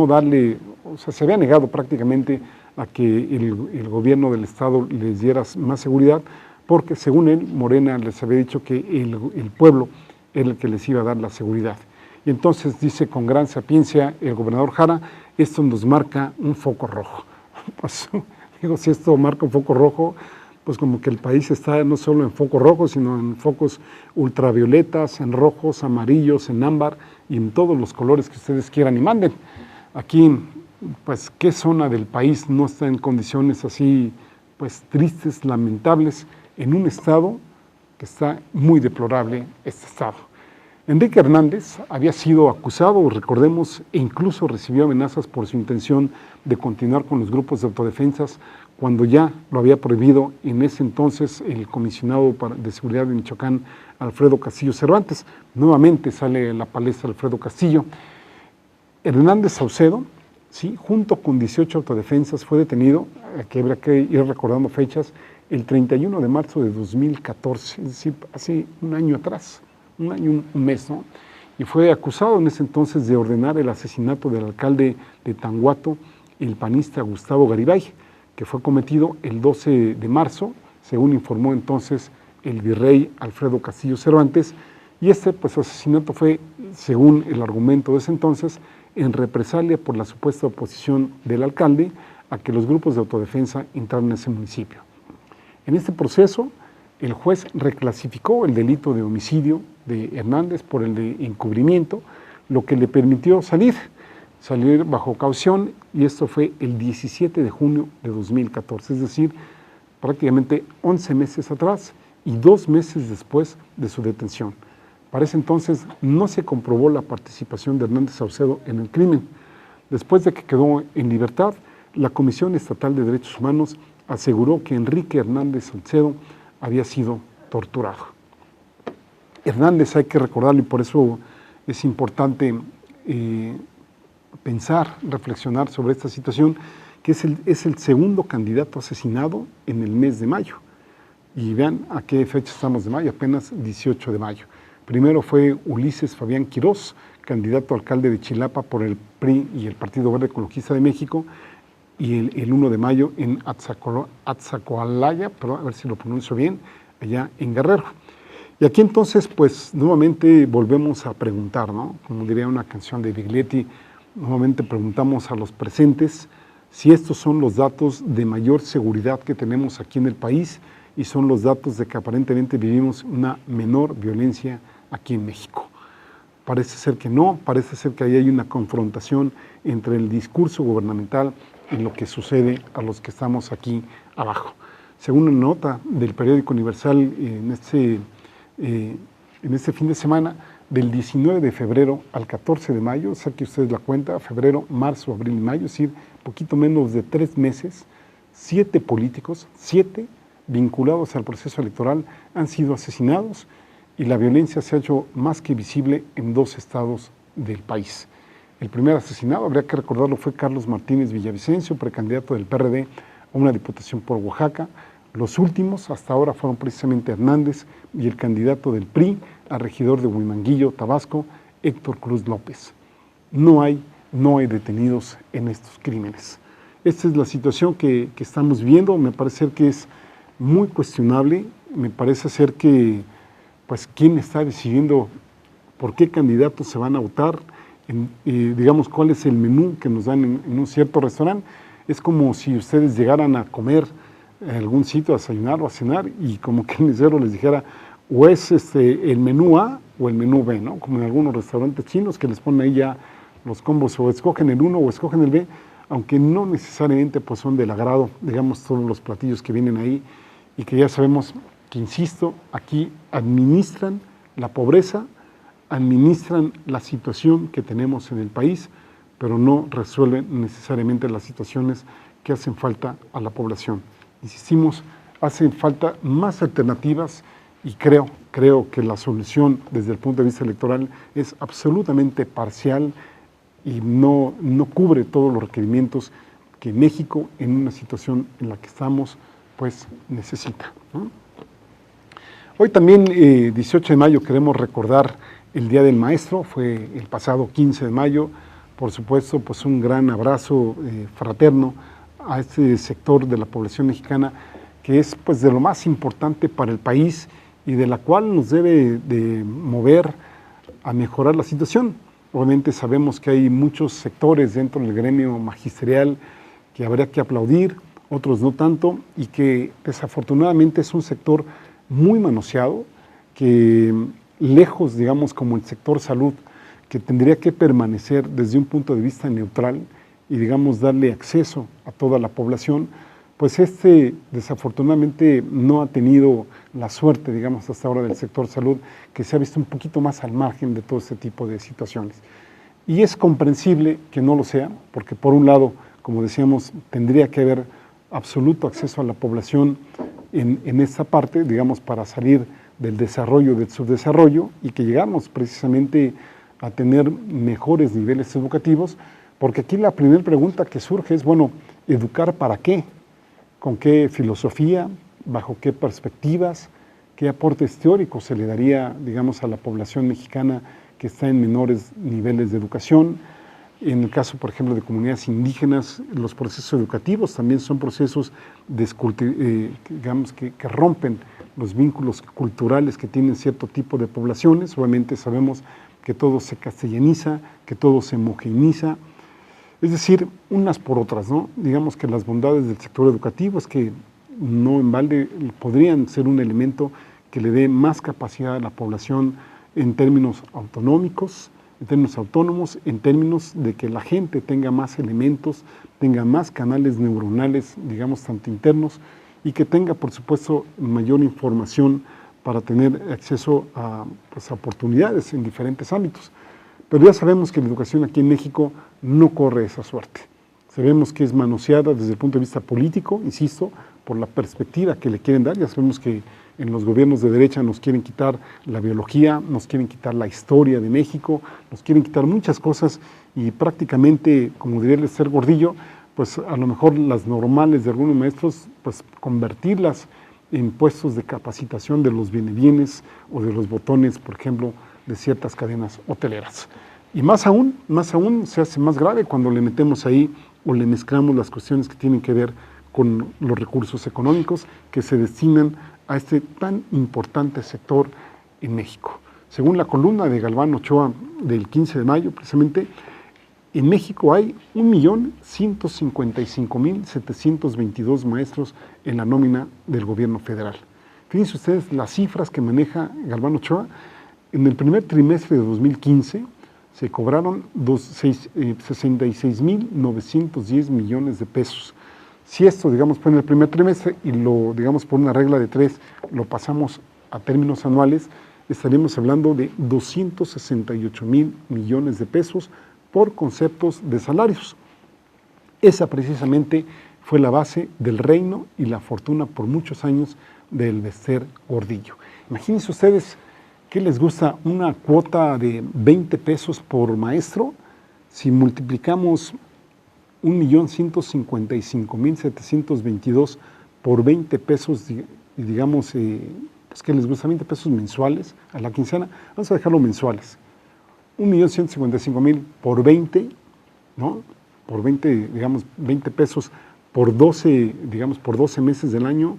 darle, o sea, se había negado prácticamente a que el gobierno del estado les diera más seguridad, porque según él, Morena les había dicho que el pueblo era el que les iba a dar la seguridad. Y entonces dice con gran sapiencia el gobernador Jara, esto nos marca un foco rojo. Pues digo, si esto marca un foco rojo, pues como que el país está no solo en foco rojo, sino en focos ultravioletas, en rojos, amarillos, en ámbar y en todos los colores que ustedes quieran y manden. Aquí, pues, ¿qué zona del país no está en condiciones así, pues, tristes, lamentables, en un estado que está muy deplorable, este estado? Enrique Hernández había sido acusado, recordemos, e incluso recibió amenazas por su intención de continuar con los grupos de autodefensas cuando ya lo había prohibido en ese entonces el comisionado de seguridad de Michoacán, Alfredo Castillo Cervantes. Nuevamente sale a la palestra Alfredo Castillo. Hernández Saucedo, ¿sí?, junto con 18 autodefensas, fue detenido, que habría que ir recordando fechas, el 31 de marzo de 2014, es decir, hace un año atrás. Un año, un mes, ¿no? Y fue acusado en ese entonces de ordenar el asesinato del alcalde de Tanguato, el panista Gustavo Garibay, que fue cometido el 12 de marzo, según informó entonces el virrey Alfredo Castillo Cervantes, y pues, asesinato fue, según el argumento de ese entonces, en represalia por la supuesta oposición del alcalde a que los grupos de autodefensa entraran en ese municipio. En este proceso, el juez reclasificó el delito de homicidio de Hernández por el de encubrimiento, lo que le permitió salir. salir bajo caución, y esto fue el 17 de junio de 2014, es decir, prácticamente 11 meses atrás y 2 meses después de su detención. Para ese entonces no se comprobó la participación de Hernández Saucedo en el crimen. Después de que quedó en libertad, la Comisión Estatal de Derechos Humanos aseguró que Enrique Hernández Saucedo había sido torturado. Hernández, hay que recordarlo, y por eso es importante pensar, reflexionar sobre esta situación, que es el segundo candidato asesinado en el mes de mayo. Y vean a qué fecha estamos de mayo, apenas 18 de mayo. Primero fue Ulises Fabián Quirós, candidato a alcalde de Chilapa por el PRI y el Partido Verde Ecologista de México, y el 1 de mayo en Atzacoalaya, a ver si lo pronuncio bien, allá en Guerrero. Y aquí entonces, pues, nuevamente volvemos a preguntar, ¿no? Como diría una canción de Biglietti, nuevamente preguntamos a los presentes si estos son los datos de mayor seguridad que tenemos aquí en el país y son los datos de que aparentemente vivimos una menor violencia aquí en México. Parece ser que no, parece ser que ahí hay una confrontación entre el discurso gubernamental y lo que sucede a los que estamos aquí abajo. Según una nota del periódico Universal en este fin de semana, del 19 de febrero al 14 de mayo, saque ustedes la cuenta, febrero, marzo, abril y mayo, es decir, poquito menos de 3 meses, 7 políticos, 7 vinculados al proceso electoral han sido asesinados, y la violencia se ha hecho más que visible en 2 estados del país. El primer asesinado, habría que recordarlo, fue Carlos Martínez Villavicencio, precandidato del PRD a una diputación por Oaxaca. Los últimos hasta ahora fueron precisamente Hernández y el candidato del PRI a regidor de Huimanguillo, Tabasco, Héctor Cruz López. No hay detenidos en estos crímenes. Esta es la situación que estamos viendo. Me parece ser que es muy cuestionable. Me parece ser que, pues, quién está decidiendo por qué candidatos se van a votar, digamos, cuál es el menú que nos dan en un cierto restaurante. Es como si ustedes llegaran a comer a algún sitio, a desayunar o a cenar, y como que el mesero les dijera, o es el menú A o el menú B, ¿no? Como en algunos restaurantes chinos que les ponen ahí ya los combos, o escogen el uno o escogen el B, aunque no necesariamente pues son del agrado, digamos, todos los platillos que vienen ahí, y que ya sabemos que, insisto, aquí administran la pobreza, administran la situación que tenemos en el país, pero no resuelven necesariamente las situaciones que hacen falta a la población. Insistimos, hacen falta más alternativas, y creo que la solución desde el punto de vista electoral es absolutamente parcial y no cubre todos los requerimientos que México, en una situación en la que estamos, pues necesita, ¿no? Hoy también, 18 de mayo, queremos recordar el Día del Maestro. Fue el pasado 15 de mayo. Por supuesto, pues un gran abrazo fraterno a este sector de la población mexicana, que es pues de lo más importante para el país y de la cual nos debe de mover a mejorar la situación. Obviamente sabemos que hay muchos sectores dentro del gremio magisterial que habría que aplaudir, otros no tanto, y que desafortunadamente es un sector muy manoseado, que lejos, digamos, como el sector salud, que tendría que permanecer desde un punto de vista neutral y, digamos, darle acceso a toda la población, pues desafortunadamente no ha tenido la suerte, digamos, hasta ahora del sector salud, que se ha visto un poquito más al margen de todo este tipo de situaciones. Y es comprensible que no lo sea, porque por un lado, como decíamos, tendría que haber absoluto acceso a la población en esta parte, digamos, para salir del desarrollo, del subdesarrollo, y que llegamos precisamente a tener mejores niveles educativos, porque aquí la primera pregunta que surge es, bueno, ¿educar para qué? ¿Con qué filosofía? ¿Bajo qué perspectivas? ¿Qué aportes teóricos se le daría, digamos, a la población mexicana que está en menores niveles de educación? En el caso, por ejemplo, de comunidades indígenas, los procesos educativos también son procesos digamos, que rompen los vínculos culturales que tienen cierto tipo de poblaciones. Obviamente sabemos que todo se castellaniza, que todo se homogeneiza, es decir, unas por otras, ¿no? Digamos que las bondades del sector educativo es que no en balde podrían ser un elemento que le dé más capacidad a la población en términos autonómicos, en términos autónomos, en términos de que la gente tenga más elementos, tenga más canales neuronales, digamos, tanto internos, y que tenga, por supuesto, mayor información para tener acceso a pues, a oportunidades en diferentes ámbitos. Pero ya sabemos que la educación aquí en México no corre esa suerte. Sabemos que es manoseada desde el punto de vista político, insisto, por la perspectiva que le quieren dar. Ya sabemos que en los gobiernos de derecha nos quieren quitar la biología, nos quieren quitar la historia de México, nos quieren quitar muchas cosas y prácticamente, como diría el Esther Gordillo, pues a lo mejor las normales de algunos maestros, pues convertirlas en puestos de capacitación de los bienes o de los botones, por ejemplo, de ciertas cadenas hoteleras. Y más aún se hace más grave cuando le metemos ahí o le mezclamos las cuestiones que tienen que ver con los recursos económicos que se destinan a este tan importante sector en México. Según la columna de Galván Ochoa del 15 de mayo, precisamente, en México hay 1.155.722 maestros en la nómina del gobierno federal. Fíjense ustedes las cifras que maneja Galván Ochoa. En el primer trimestre de 2015 se cobraron 66.910 millones de pesos. Si esto, digamos, fue en el primer trimestre y lo, digamos, por una regla de 3, lo pasamos a términos anuales, estaríamos hablando de 268.000 millones de pesos por conceptos de salarios. Esa precisamente fue la base del reino y la fortuna por muchos años del Esther Gordillo. Imagínense ustedes qué les gusta una cuota de 20 pesos por maestro. Si multiplicamos 1.155.722 por 20 pesos, digamos, pues ¿qué les gusta? 20 pesos mensuales a la quincena. Vamos a dejarlo mensuales. 1.155.000 por 20, ¿no? Por 20, digamos, 20 pesos por 12, digamos, por 12 meses del año,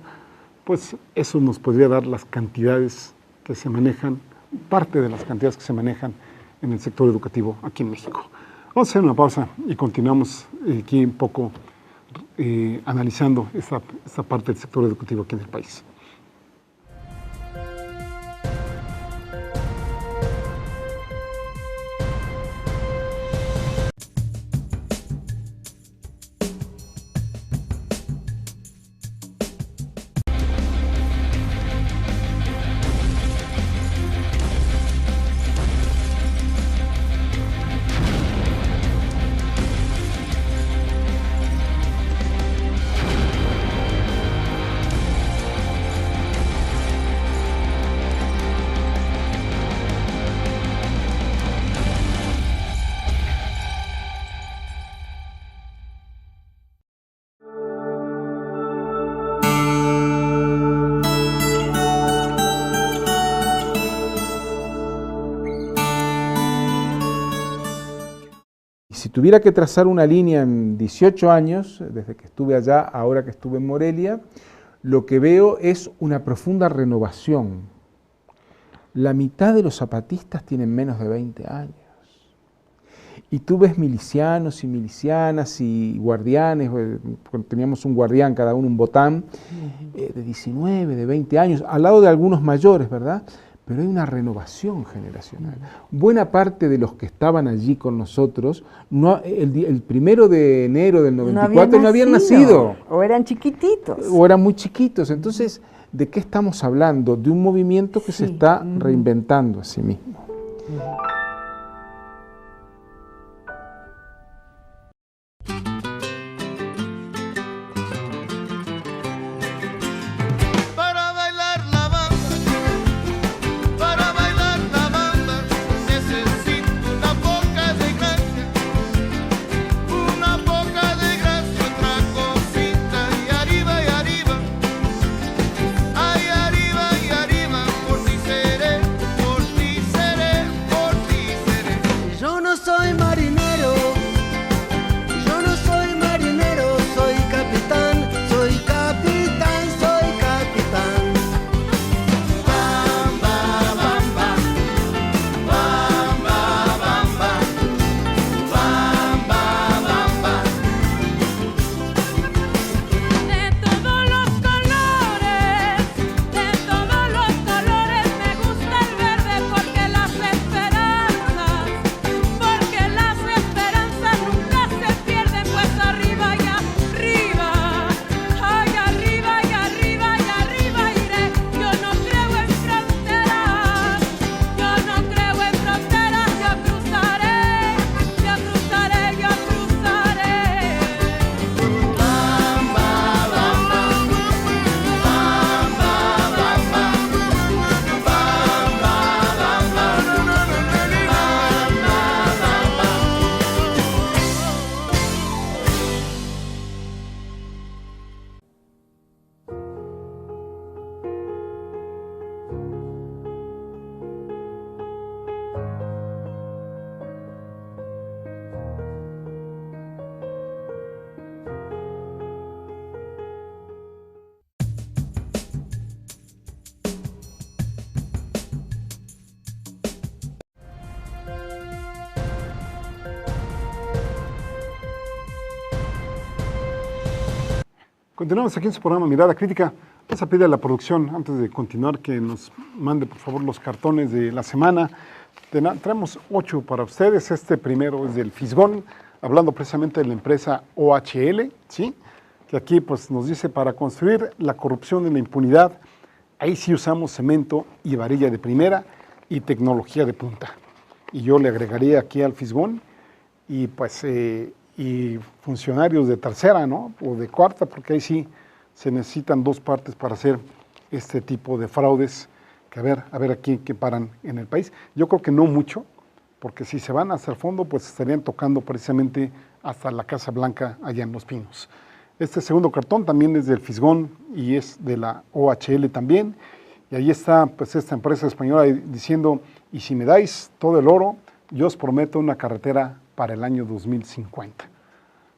pues eso nos podría dar las cantidades que se manejan, parte de las cantidades que se manejan en el sector educativo aquí en México. Vamos a hacer una pausa y continuamos aquí un poco analizando esta parte del sector educativo aquí en el país. Si tuviera que trazar una línea en 18 años, desde que estuve allá, ahora que estuve en Morelia, lo que veo es una profunda renovación. La mitad de los zapatistas tienen menos de 20 años. Y tú ves milicianos y milicianas y guardianes, teníamos un guardián, cada uno un botán, de 19, de 20 años, al lado de algunos mayores, ¿verdad? Pero hay una renovación generacional. Buena parte de los que estaban allí con nosotros, el 1 de enero del 94 no habían nacido. O eran chiquititos. O eran muy chiquitos. Entonces, ¿de qué estamos hablando? De un movimiento que se está reinventando a sí mismo. Por ti Continuamos aquí en su programa Mirada Crítica. Vamos a pedir a la producción, antes de continuar, que nos mande por favor los cartones de la semana. Traemos 8 para ustedes. Este primero es del Fisgón, hablando precisamente de la empresa OHL, ¿sí? Que aquí pues, nos dice, para construir la corrupción y la impunidad, ahí sí usamos cemento y varilla de primera y tecnología de punta. Y yo le agregaría aquí al Fisgón y pues y funcionarios de tercera, ¿no? O de cuarta, porque ahí sí se necesitan 2 partes para hacer este tipo de fraudes, que a ver aquí que paran en el país. Yo creo que no mucho, porque si se van hasta el fondo, pues estarían tocando precisamente hasta la Casa Blanca allá en Los Pinos. Este segundo cartón también es del Fisgón y es de la OHL también. Y ahí está pues esta empresa española diciendo, y si me dais todo el oro, yo os prometo una carretera para el año 2050.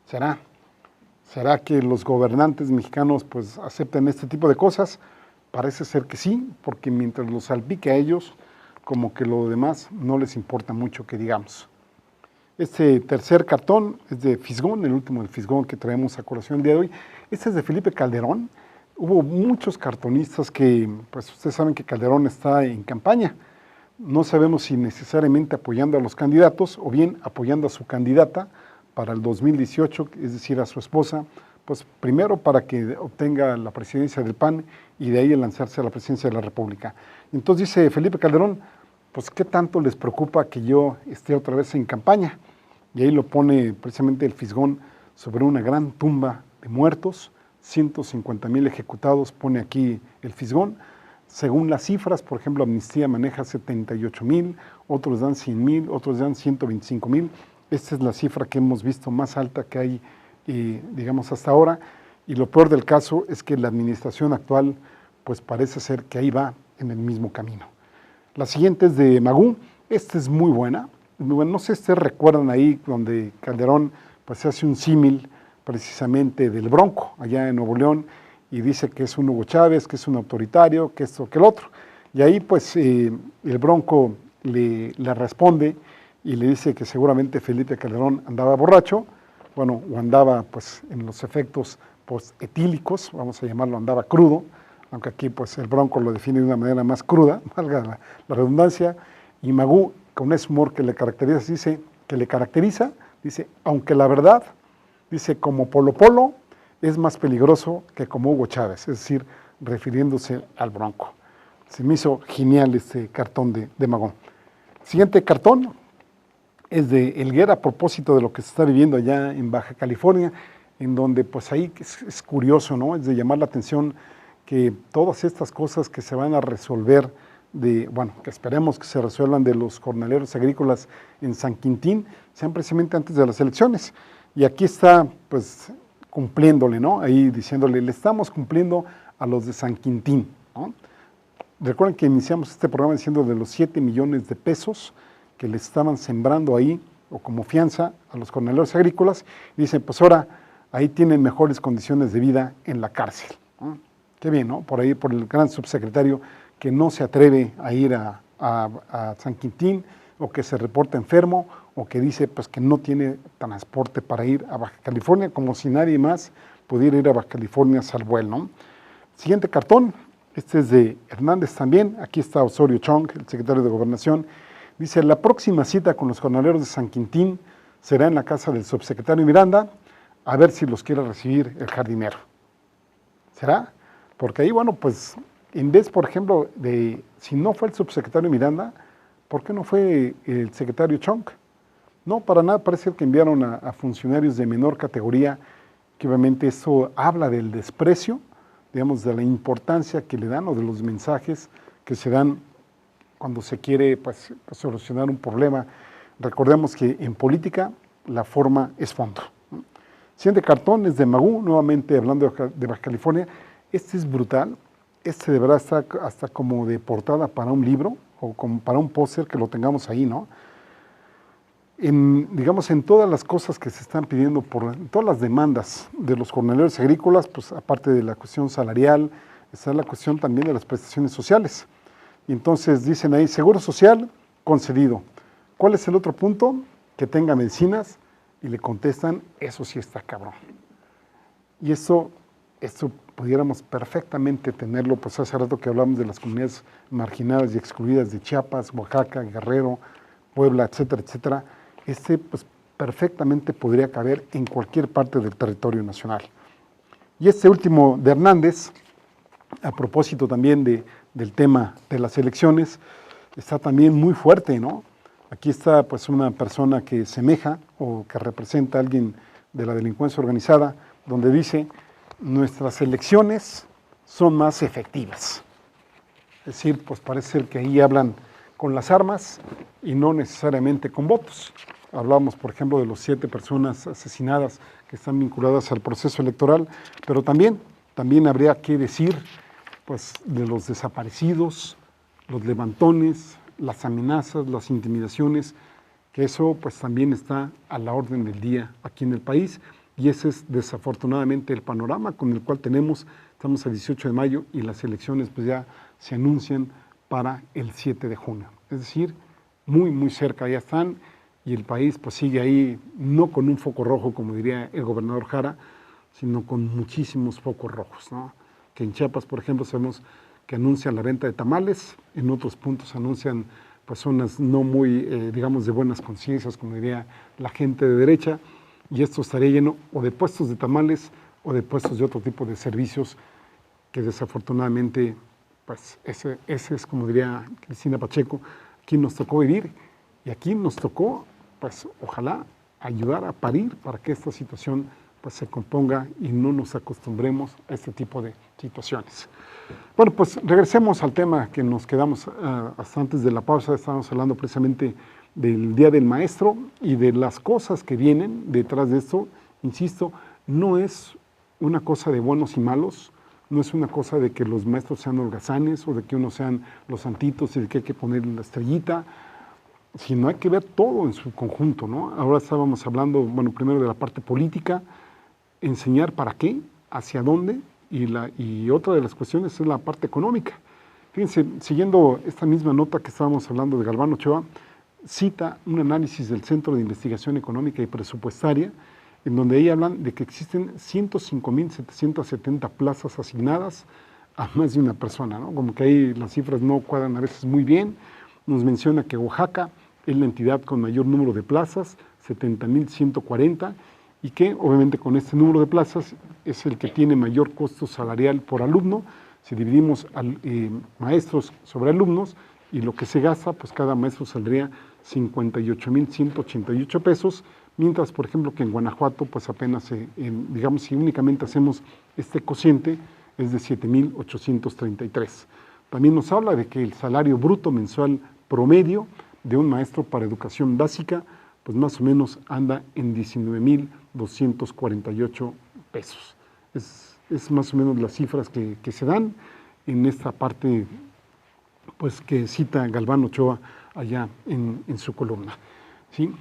¿Será que los gobernantes mexicanos pues aceptan este tipo de cosas? Parece ser que sí, porque mientras los salpique a ellos, como que lo demás no les importa mucho que digamos. Este tercer cartón es de Fisgón, el último del Fisgón que traemos a colación el día de hoy. Este es de Felipe Calderón. Hubo muchos cartonistas que, pues ustedes saben que Calderón está en campaña. No sabemos si necesariamente apoyando a los candidatos o bien apoyando a su candidata para el 2018, es decir, a su esposa, pues primero para que obtenga la presidencia del PAN y de ahí lanzarse a la presidencia de la República. Entonces dice Felipe Calderón, pues ¿qué tanto les preocupa que yo esté otra vez en campaña? Y ahí lo pone precisamente el Fisgón sobre una gran tumba de muertos, 150,000 ejecutados, pone aquí el Fisgón. Según las cifras, por ejemplo, Amnistía maneja 78,000, otros dan 100,000, otros dan 125,000. Esta es la cifra que hemos visto más alta que hay, digamos, hasta ahora. Y lo peor del caso es que la administración actual, pues parece ser que ahí va en el mismo camino. La siguiente es de Magú. Esta es muy buena. No sé si ustedes recuerdan ahí donde Calderón pues hace un símil precisamente del Bronco, allá en Nuevo León, y dice que es un Hugo Chávez, que es un autoritario, que esto, que el otro. Y ahí pues el Bronco le responde y le dice que seguramente Felipe Calderón andaba borracho, bueno, o andaba pues en los efectos pues etílicos, vamos a llamarlo, andaba crudo, aunque aquí pues el Bronco lo define de una manera más cruda, valga la redundancia, y Magú, con ese humor que le caracteriza, dice, aunque la verdad, dice, como Polo Polo, es más peligroso que como Hugo Chávez, es decir, refiriéndose al Bronco. Se me hizo genial este cartón de Magón. Siguiente cartón es de Helguera, a propósito de lo que se está viviendo allá en Baja California, en donde pues ahí es curioso, ¿no? Es de llamar la atención que todas estas cosas que se van a resolver, que esperemos que se resuelvan de los jornaleros agrícolas en San Quintín, sean precisamente antes de las elecciones. Y aquí está, pues, cumpliéndole, ¿no? Ahí diciéndole, le estamos cumpliendo a los de San Quintín, ¿no? Recuerden que iniciamos este programa diciendo de los 7 millones de pesos que le estaban sembrando ahí, o como fianza, a los jornaleros agrícolas, y dicen, pues ahora, ahí tienen mejores condiciones de vida en la cárcel, ¿no? Qué bien, ¿no? Por ahí, por el gran subsecretario que no se atreve a ir a San Quintín, o que se reporta enfermo, o que dice pues que no tiene transporte para ir a Baja California, como si nadie más pudiera ir a Baja California salvo él, ¿no? Siguiente cartón, este es de Hernández también, aquí está Osorio Chong, el secretario de Gobernación, dice, la próxima cita con los jornaleros de San Quintín será en la casa del subsecretario Miranda, a ver si los quiere recibir el jardinero. ¿Será? Porque ahí, bueno, pues, en vez, por ejemplo, si no fue el subsecretario Miranda, ¿por qué no fue el secretario Chong? No, para nada, parece que enviaron a funcionarios de menor categoría, que obviamente eso habla del desprecio, digamos, de la importancia que le dan o de los mensajes que se dan cuando se quiere pues, solucionar un problema. Recordemos que en política la forma es fondo. Siguiente cartón es de Magú, nuevamente hablando de Baja California. Este es brutal, este deberá estar hasta como de portada para un libro o como para un póster que lo tengamos ahí, ¿no? Digamos, en todas las cosas que se están pidiendo, en todas las demandas de los jornaleros agrícolas, pues aparte de la cuestión salarial, está la cuestión también de las prestaciones sociales. Y entonces dicen ahí, seguro social concedido. ¿Cuál es el otro punto? Que tenga medicinas, y le contestan, eso sí está cabrón. Y eso, esto pudiéramos perfectamente tenerlo, pues hace rato que hablamos de las comunidades marginadas y excluidas de Chiapas, Oaxaca, Guerrero, Puebla, etcétera, etcétera, pues perfectamente podría caber en cualquier parte del territorio nacional. Y este último de Hernández, a propósito también del tema de las elecciones, está también muy fuerte, ¿no? Aquí está pues una persona que semeja o que representa a alguien de la delincuencia organizada, donde dice, nuestras elecciones son más efectivas. Es decir, pues parece ser que ahí hablan con las armas y no necesariamente con votos. Hablamos, por ejemplo, de los 7 personas asesinadas que están vinculadas al proceso electoral, pero también habría que decir pues, de los desaparecidos, los levantones, las amenazas, las intimidaciones, que eso pues también está a la orden del día aquí en el país, y ese es desafortunadamente el panorama con el cual estamos a 18 de mayo y las elecciones pues ya se anuncian para el 7 de junio. Es decir, muy, muy cerca ya están, y el país pues sigue ahí, no con un foco rojo, como diría el gobernador Jara, sino con muchísimos focos rojos, ¿no? Que en Chiapas, por ejemplo, sabemos que anuncian la venta de tamales, en otros puntos anuncian personas no muy, digamos, de buenas conciencias, como diría la gente de derecha, y esto estaría lleno o de puestos de tamales o de puestos de otro tipo de servicios que desafortunadamente, pues ese es, como diría Cristina Pacheco, aquí nos tocó vivir y aquí nos tocó, pues ojalá ayudar a parir para que esta situación pues se componga y no nos acostumbremos a este tipo de situaciones. Bueno, pues regresemos al tema que nos quedamos hasta antes de la pausa. Estábamos hablando precisamente del Día del Maestro y de las cosas que vienen detrás de esto. Insisto, no es una cosa de buenos y malos, no es una cosa de que los maestros sean holgazanes o de que unos sean los santitos y de que hay que poner la estrellita, sino hay que ver todo en su conjunto, ¿no? Ahora estábamos hablando, bueno, primero de la parte política, enseñar para qué, hacia dónde, y otra de las cuestiones es la parte económica. Fíjense, siguiendo esta misma nota que estábamos hablando de Galván Ochoa, cita un análisis del Centro de Investigación Económica y Presupuestaria, en donde ahí hablan de que existen 105.770 plazas asignadas a más de una persona, ¿no? Como que ahí las cifras no cuadran a veces muy bien. Nos menciona que Oaxaca es la entidad con mayor número de plazas, 70.140, y que obviamente con este número de plazas es el que tiene mayor costo salarial por alumno. Si dividimos maestros sobre alumnos y lo que se gasta, pues cada maestro saldría 58.188 pesos, mientras por ejemplo que en Guanajuato pues apenas, digamos, si únicamente hacemos este cociente, es de 7.833. También nos habla de que el salario bruto mensual promedio de un maestro para educación básica pues más o menos anda en 19.248 pesos. Es más o menos las cifras que se dan en esta parte pues que cita Galván Ochoa allá en su columna, ¿sí?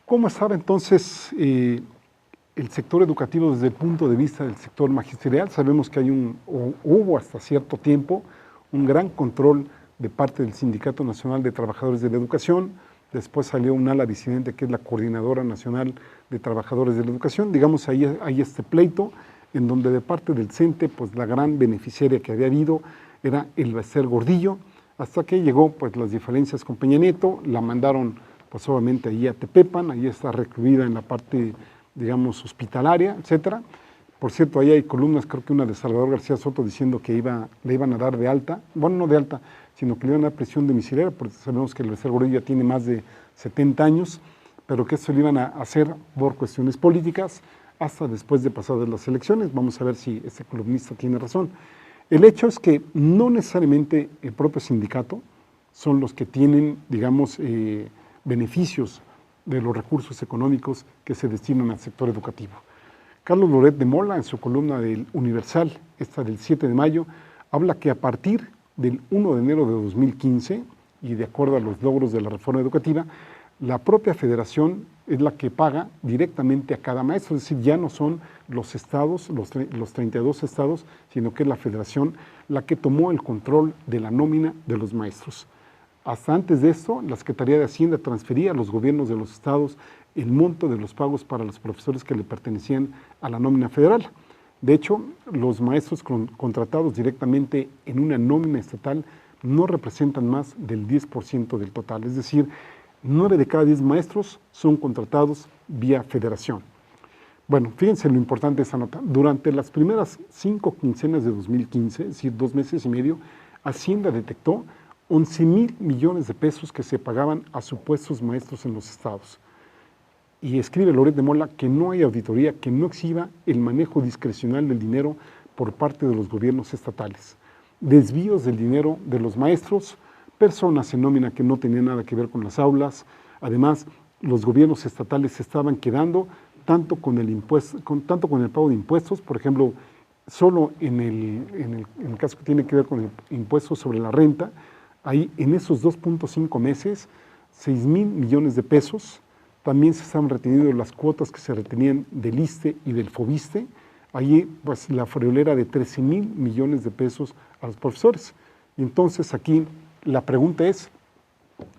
¿Cómo estaba entonces el sector educativo desde el punto de vista del sector magisterial? Sabemos que hubo hasta cierto tiempo un gran control de parte del Sindicato Nacional de Trabajadores de la Educación. Después salió un ala disidente que es la Coordinadora Nacional de Trabajadores de la Educación. Digamos, ahí hay este pleito en donde de parte del CENTE, pues la gran beneficiaria que había habido era el Bester Gordillo, hasta que llegó pues las diferencias con Peña Nieto, la mandaron pues obviamente ahí a Tepepan, ahí está recluida en la parte, digamos, hospitalaria, etcétera. Por cierto, ahí hay columnas, creo que una de Salvador García Soto diciendo que le iban a dar de alta, bueno, no de alta, sino que le iban a dar prisión domiciliaria, porque sabemos que el Bester Gordillo ya tiene más de 70 años, pero que esto lo iban a hacer por cuestiones políticas hasta después de pasadas las elecciones. Vamos a ver si este columnista tiene razón. El hecho es que no necesariamente el propio sindicato son los que tienen, digamos, beneficios de los recursos económicos que se destinan al sector educativo. Carlos Loret de Mola, en su columna del Universal, esta del 7 de mayo, habla que a partir del 1 de enero de 2015, y de acuerdo a los logros de la reforma educativa, la propia federación es la que paga directamente a cada maestro, es decir, ya no son los estados, los 32 estados, sino que es la federación la que tomó el control de la nómina de los maestros. Hasta antes de esto, la Secretaría de Hacienda transfería a los gobiernos de los estados el monto de los pagos para los profesores que le pertenecían a la nómina federal. De hecho, los maestros contratados directamente en una nómina estatal no representan más del 10% del total, es decir, 9 de cada 10 maestros son contratados vía federación. Bueno, fíjense lo importante de esta nota. Durante las primeras 5 quincenas de 2015, es decir, 2 meses y medio, Hacienda detectó 11,000 millones de pesos que se pagaban a supuestos maestros en los estados. Y escribe Loret de Mola que no hay auditoría que no exhiba el manejo discrecional del dinero por parte de los gobiernos estatales. Desvíos del dinero de los maestros, personas en nómina que no tenían nada que ver con las aulas. Además, los gobiernos estatales se estaban quedando tanto con el pago de impuestos, por ejemplo, solo en el caso que tiene que ver con el impuesto sobre la renta, ahí en esos 2.5 meses, 6,000 millones de pesos. También se estaban reteniendo las cuotas que se retenían del ISSSTE y del FOBISSSTE. Allí, pues, la friolera de 13,000 millones de pesos a los profesores. Y entonces aquí la pregunta es,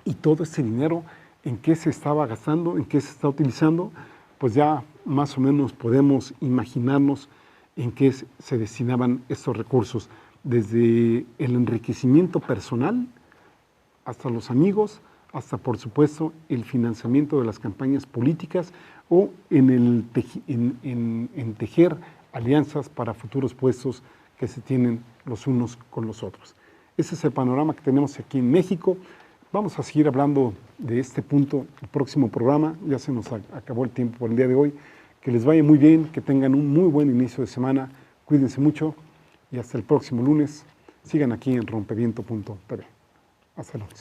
¿y todo este dinero en qué se estaba gastando, en qué se está utilizando? Pues ya más o menos podemos imaginarnos en qué se destinaban estos recursos, desde el enriquecimiento personal hasta los amigos, hasta por supuesto el financiamiento de las campañas políticas o en tejer alianzas para futuros puestos que se tienen los unos con los otros. Ese es el panorama que tenemos aquí en México. Vamos a seguir hablando de este punto el próximo programa. Ya se nos acabó el tiempo por el día de hoy. Que les vaya muy bien, que tengan un muy buen inicio de semana. Cuídense mucho y hasta el próximo lunes. Sigan aquí en rompeviento.tv. Hasta luego.